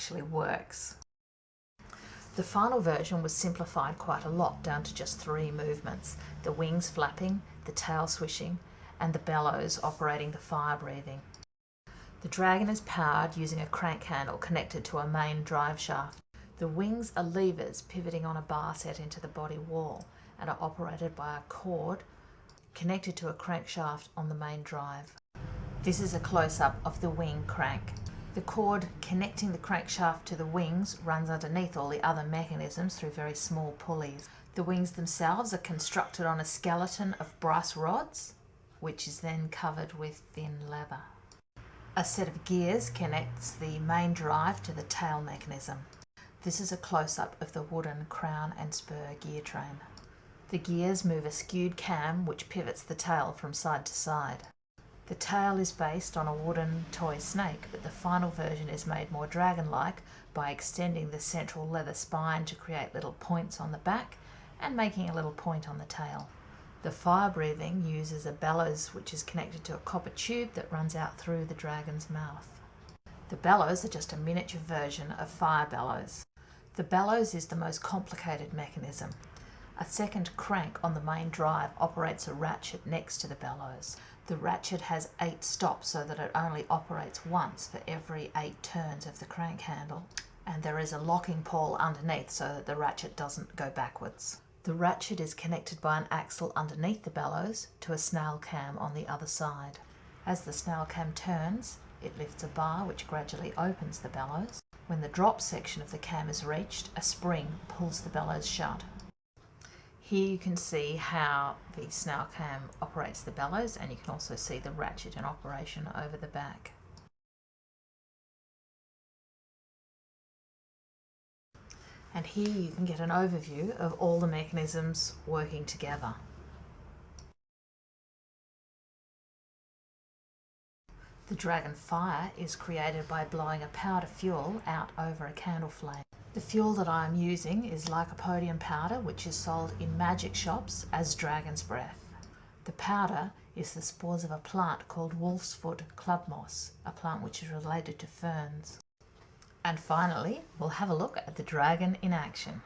actually works. The final version was simplified quite a lot down to just 3 movements: the wings flapping, the tail swishing, and the bellows operating the fire breathing. The dragon is powered using a crank handle connected to a main drive shaft. The wings are levers pivoting on a bar set into the body wall and are operated by a cord connected to a crankshaft on the main drive. This is a close-up of the wing crank. The cord connecting the crankshaft to the wings runs underneath all the other mechanisms through very small pulleys. The wings themselves are constructed on a skeleton of brass rods, which is then covered with thin leather. A set of gears connects the main drive to the tail mechanism. This is a close-up of the wooden crown and spur gear train. The gears move a skewed cam which pivots the tail from side to side. The tail is based on a wooden toy snake, but the final version is made more dragon-like by extending the central leather spine to create little points on the back and making a little point on the tail. The fire breathing uses a bellows which is connected to a copper tube that runs out through the dragon's mouth. The bellows are just a miniature version of fire bellows. The bellows is the most complicated mechanism. A second crank on the main drive operates a ratchet next to the bellows. The ratchet has 8 stops so that it only operates once for every 8 turns of the crank handle, and there is a locking pawl underneath so that the ratchet doesn't go backwards. The ratchet is connected by an axle underneath the bellows to a snail cam on the other side. As the snail cam turns, it lifts a bar which gradually opens the bellows. When the drop section of the cam is reached, a spring pulls the bellows shut. Here you can see how the snail cam operates the bellows, and you can also see the ratchet in operation over the back. And here you can get an overview of all the mechanisms working together. The dragon fire is created by blowing a powder fuel out over a candle flame. The fuel that I am using is lycopodium powder, which is sold in magic shops as dragon's breath. The powder is the spores of a plant called wolf's foot club moss, a plant which is related to ferns. And finally, we'll have a look at the dragon in action.